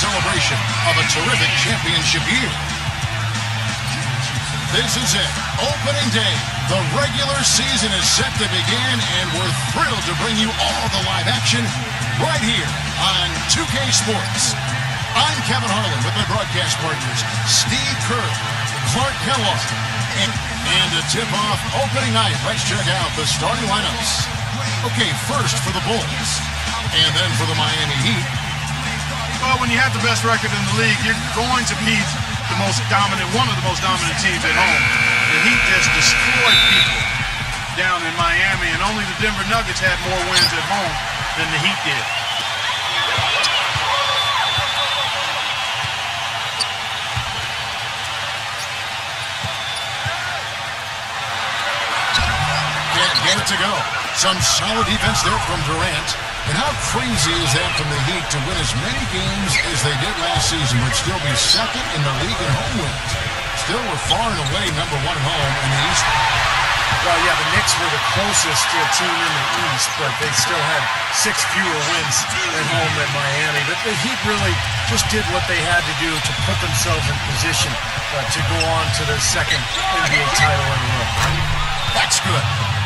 celebration of a terrific championship year. This is it. Opening day. The regular season is set to begin, and we're thrilled to bring you all the live action right here on 2K Sports. I'm Kevin Harlan with my broadcast partners, Steve Kerr, Clark Kellogg, and to tip off opening night, let's check out the starting lineups. Okay, first for the Bulls, and then for the Miami Heat. Well, when you have the best record in the league, you're going to beat the most dominant, one of the most dominant teams at home. The Heat just destroyed people down in Miami, and only the Denver Nuggets had more wins at home than the Heat did. Get it to go. Some solid defense there from Durant. And how crazy is that from the Heat to win as many games as they did last season, but still be second in the league in home wins? Still, we're far and away number one at home in the East. Well, yeah, the Knicks were the closest to a team in the East, but they still had 6 fewer wins at home than Miami. But the Heat really just did what they had to do to put themselves in position to go on to their second NBA title in a row. That's good.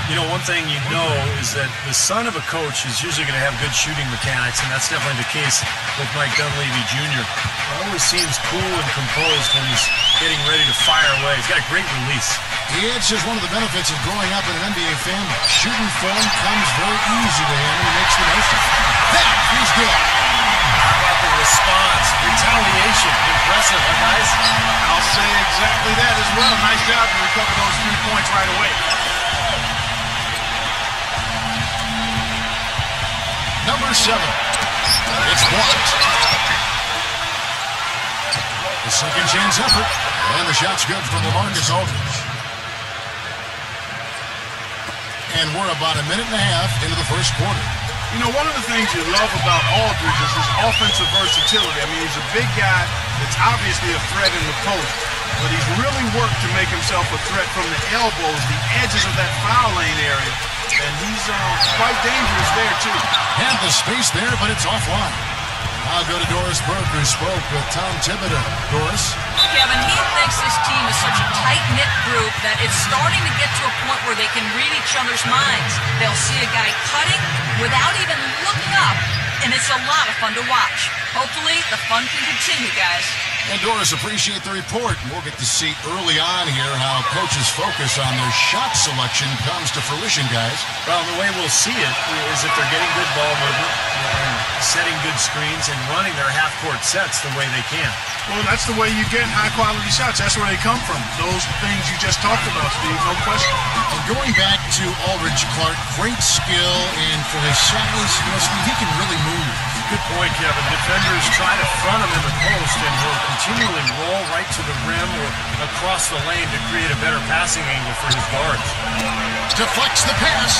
You know, one thing you know is that the son of a coach is usually going to have good shooting mechanics, and that's definitely the case with Mike Dunleavy Jr. He always seems cool and composed when he's getting ready to fire away. He's got a great release. It's just one of the benefits of growing up in an NBA family. Shooting form comes very easy to him, and he makes the most of it. That is good. How about the response? Retaliation. Impressive, huh, guys? I'll say exactly that as well. Nice job to recover those 3 points right away. Number 7. It's blocked. The second chance effort. And the shot's good from LaMarcus Aldridge. And we're about a minute and a half into the first quarter. You know, one of the things you love about Aldridge is his offensive versatility. I mean, he's a big guy that's obviously a threat in the post, but he's really worked to make himself a threat from the elbows, the edges of that foul lane area. And he's quite dangerous there, too. Had the space there, but it's offline. I'll go to Doris Burke, who spoke with Tom Thibodeau. Doris? Kevin, he thinks this team is such a tight-knit group that it's starting to get to a point where they can read each other's minds. They'll see a guy cutting without even looking up, and it's a lot of fun to watch. Hopefully, the fun can continue, guys. And Doris, appreciate the report. We'll get to see early on here how coaches' focus on their shot selection comes to fruition, guys. Well, the way we'll see it is if they're getting good ball movement and setting good screens and running their half-court sets the way they can. Well, that's the way you get high-quality shots. That's where they come from. Those things you just talked about, Steve, no question. And going back to Aldridge, Clark, great skill, and for his size, Steve, he can really move. Good point, Kevin. Defenders try to front him in the post, and he'll continually roll right to the rim or across the lane to create a better passing angle for his guards. Deflects the pass.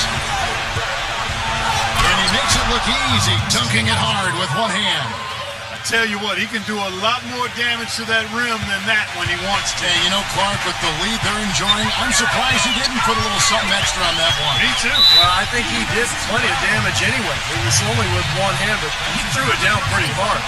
And he makes it look easy, dunking it hard with one hand. I tell you what, he can do a lot more damage to that rim than that when he wants to. Hey, you know, Clark, with the lead they're enjoying, I'm surprised he didn't put a little something extra on that one. Me too. Well, I think he did plenty of damage anyway. It was only with one hand, but he threw it down pretty hard.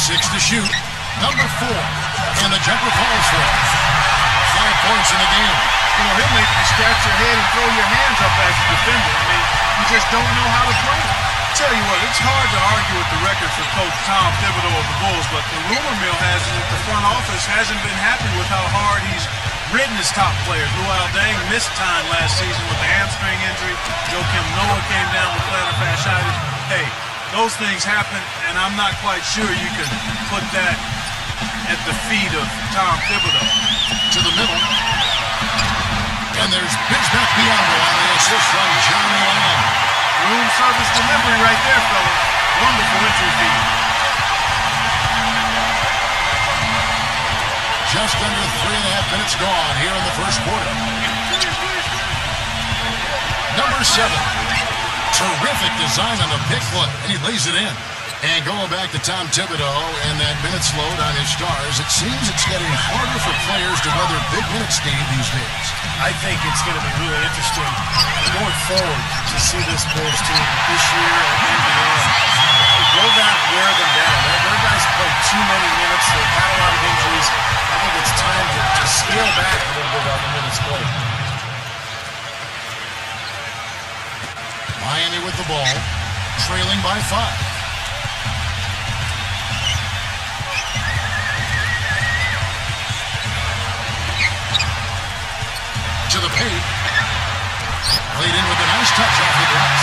6 to shoot. Number 4. And the jumper falls for him. 5 points in the game. You know, he'll make you scratch your head and throw your hands up as a defender. I mean, you just don't know how to play. Tell you what, it's hard to argue with the record for Coach Tom Thibodeau of the Bulls, but the rumor mill has it that the front office hasn't been happy with how hard he's ridden his top players. Luol Deng missed time last season with a hamstring injury. Joakim Noah came down with plantar fasciitis. Hey, those things happen, and I'm not quite sure you can put that at the feet of Tom Thibodeau. To the middle. And there's Bismack Biyombo on the assist from John Lamb. Room service delivery right there, fellas. Wonderful entry feed. Just under 3.5 minutes gone here in the first quarter. Number 7. Terrific design on the pick look, and he lays it in. And going back to Tom Thibodeau and that minutes load on his stars, it seems it's getting harder for players to weather big minutes, Steve, these days. I think it's going to be really interesting going forward to see this Bulls team this year and beyond. Will that wear them down? Their guys played too many minutes. They've had a lot of injuries. I think it's time to scale back a little bit on the minutes played. Miami with the ball, trailing by 5. To the paint. Played in with a nice touch off the glass.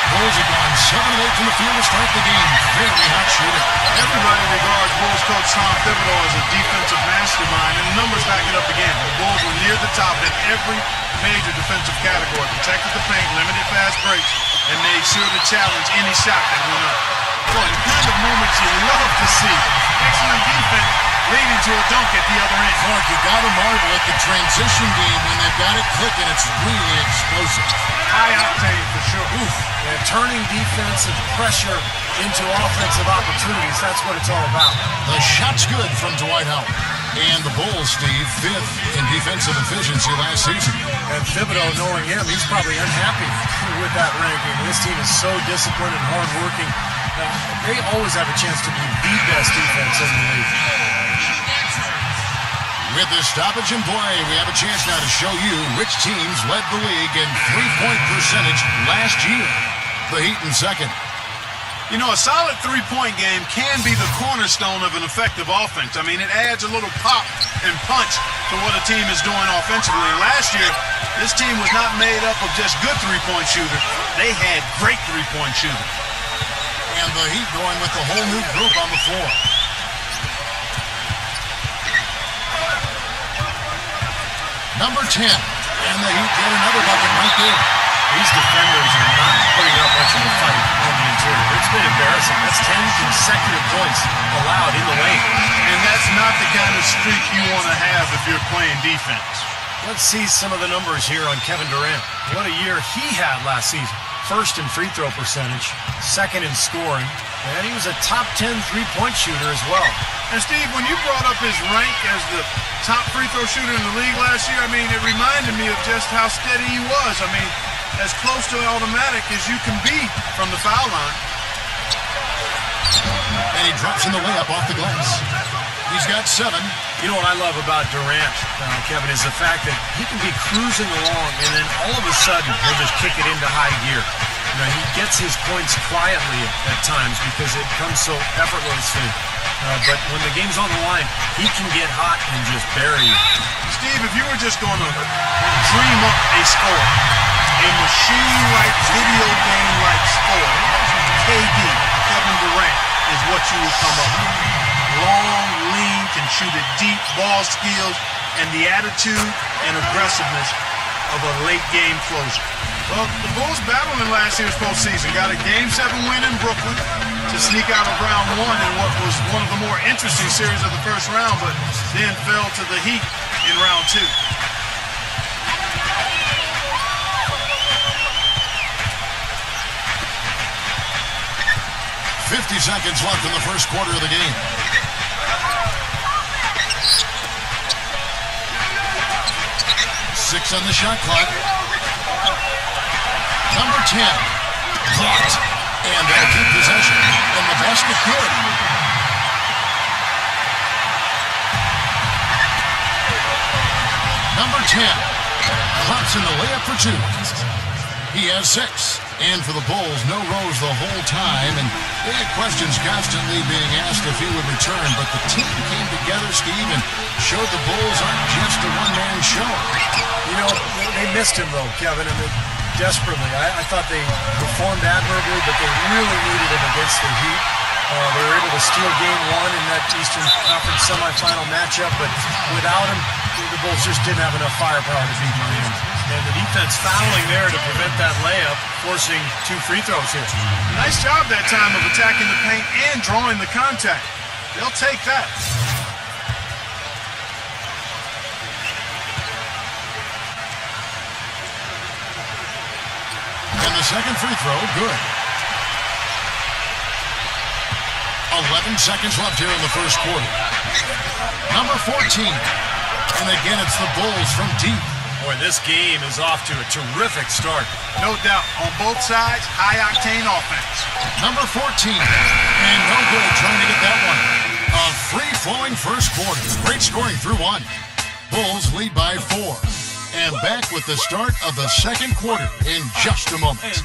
Bulls have gone 7 of 8 from the field to start the game. Very hot shooting. Everybody regards Bulls coach Tom Thibodeau as a defensive mastermind, and the numbers back it up again. The Bulls were near the top in every major defensive category. Protected the paint, limited fast breaks, and made sure to challenge any shot that went up. Boy, the kind of moments you love to see. Excellent defense leading to a dunk at the other end. Clark, you got to marvel at the transition game when they've got it clicking. It's really explosive. High octane for sure. Oof. And turning defensive pressure into offensive opportunities, that's what it's all about. The shot's good from Dwight Howard. And the Bulls, Steve, 5th in defensive efficiency last season. And Thibodeau, knowing him, he's probably unhappy with that ranking. This team is so disciplined and hardworking. They always have a chance to be the best defense in the league. With the stoppage in play, we have a chance now to show you which teams led the league in three-point percentage last year. The Heat in second. You know, a solid three-point game can be the cornerstone of an effective offense. I mean, it adds a little pop and punch to what a team is doing offensively. And last year, this team was not made up of just good three-point shooters. They had great three-point shooters. And the Heat going with the whole new group on the floor. Number 10. And the Heat get another bucket right there. These defenders are not putting up much of a fight on the interior. It's been embarrassing. That's 10 consecutive points allowed in the lane. And that's not the kind of streak you want to have if you're playing defense. Let's see some of the numbers here on Kevin Durant. What a year he had last season. First in free throw percentage, second in scoring, and he was a top 10 three-point shooter as well. And Steve, when you brought up his rank as the top free throw shooter in the league last year, I mean, it reminded me of just how steady he was. I mean, as close to automatic as you can be from the foul line. And he drops in the layup off the glass. He's got 7. You know what I love about Durant, Kevin, is the fact that he can be cruising along and then all of a sudden he'll just kick it into high gear. You know, he gets his points quietly at times because it comes so effortlessly. But when the game's on the line, he can get hot and just bury you. Steve, if you were just going to dream up a score, a machine-like, video game-like score, KD, Kevin Durant, is what you would come up with. Long, lean, can shoot it deep, ball skills, and the attitude and aggressiveness of a late-game closer. Well, the Bulls battled in last year's postseason. Got a Game 7 win in Brooklyn to sneak out of round 1 in what was one of the more interesting series of the first round, but then fell to the Heat in round 2. 50 seconds left in the first quarter of the game. Six on the shot clock. Number 10. Blocked. And they'll keep possession. And the basket good. Number 10. Drops in the layup for 2. He has 6. And for the Bulls, no Rose the whole time. And they had questions constantly being asked if he would return. But the team came together, Steve, and showed the Bulls aren't just a one-man show. You know, they missed him, though, Kevin, and desperately. I thought they performed admirably, but they really needed him against the Heat. They were able to steal Game 1 in that Eastern Conference semifinal matchup, but without him, the Bulls just didn't have enough firepower to beat Miami. And the defense fouling there to prevent that layup, forcing 2 free throws here. Nice job that time of attacking the paint and drawing the contact. They'll take that. And the second free throw, good. 11 seconds left here in the first quarter. Number 14. And again, it's the Bulls from deep. Boy, this game is off to a terrific start. No doubt. On both sides, high-octane offense. Number 14. And no good trying to get that one. A free-flowing first quarter. Great scoring through one. Bulls lead by 4. And back with the start of the second quarter in just a moment.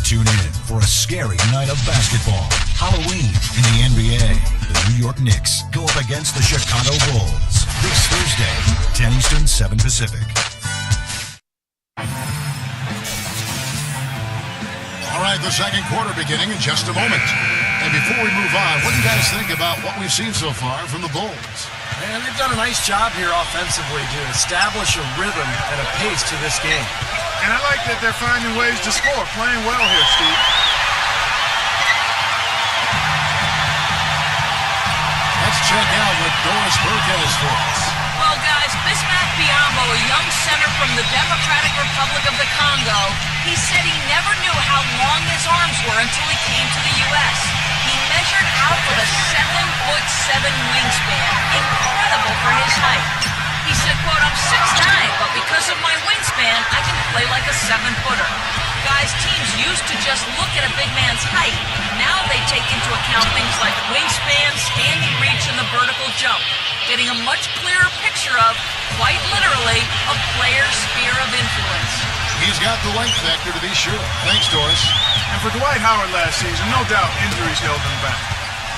Tune in for a scary night of basketball. Halloween in the NBA. The New York Knicks go up against the Chicago Bulls. This Thursday, 10 Eastern, 7 Pacific. All right, the second quarter beginning in just a moment. And before we move on, what do you guys think about what we've seen so far from the Bulls? Man, they've done a nice job here offensively to establish a rhythm and a pace to this game. And I like that they're finding ways to score. Playing well here, Steve. Let's check out what Doris Burke has for us. Well, guys, Bismack Biyombo, a young center from the Democratic Republic of the Congo, he said he never knew how long his arms were until he came to the U.S. He measured out with a 7'7" wingspan. Incredible for his height. He said, quote, I'm 6'9", but because of my wingspan, I can play like a 7-footer. Guys, teams used to just look at a big man's height. Now they take into account things like wingspan, standing reach, and the vertical jump, getting a much clearer picture of, quite literally, a player's sphere of influence. He's got the length factor to be sure. Thanks, Doris. And for Dwight Howard last season, no doubt injuries held him back.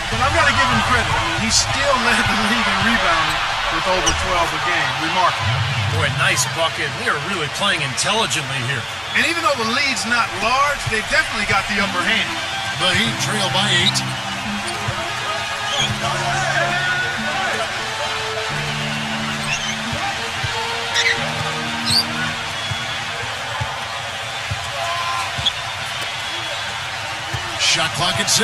But I've got to give him credit. I mean, he still led the league in rebounding with over 12 a game. Remarkable. Boy, nice bucket. They are really playing intelligently here. And even though the lead's not large, they've definitely got the upper hand. The Heat trail by 8. Shot clock at 6.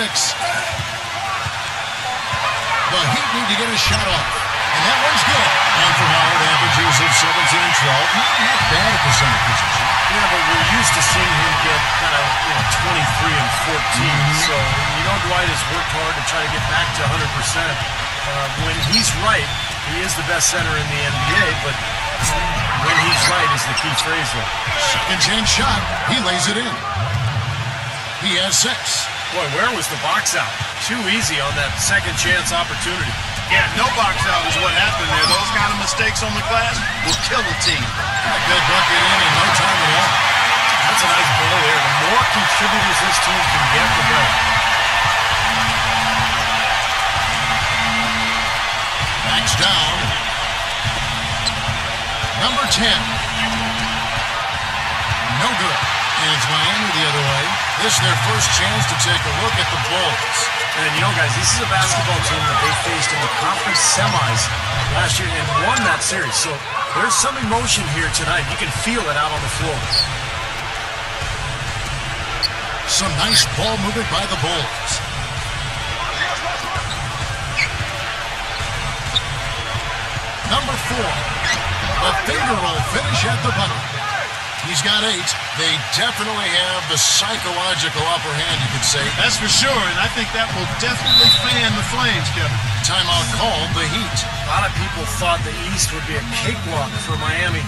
The Heat need to get a shot off. And that one's good. And for Howard, averages of 17-12. Not bad at the center position. Yeah, but we're used to seeing him get kind of 23 and 14. So, Dwight has worked hard to try to get back to 100%. When he's right, he is the best center in the NBA, but when he's right is the key phrase there. Second chance shot. He lays it in. He has 6. Boy, where was the box out? Too easy on that second chance opportunity. Yeah, no box out is what happened there. Those kind of mistakes on the glass will kill a team. Good bucket in no time at all. That's a nice ball there. The more contributors this team can get, the better. Backs down. Number 10. No good. And it's Miami the other way. This is their first chance to take a look at the Bulls. And guys, this is a basketball team that they faced in the conference semis last year and won that series. So there's some emotion here tonight. You can feel it out on the floor. Some nice ball movement by the Bulls. Number 4. A finger roll finish at the bucket. He's got 8. They definitely have the psychological upper hand, you could say. That's for sure, and I think that will definitely fan the flames, Kevin. Timeout called the Heat. A lot of people thought the East would be a cakewalk for Miami.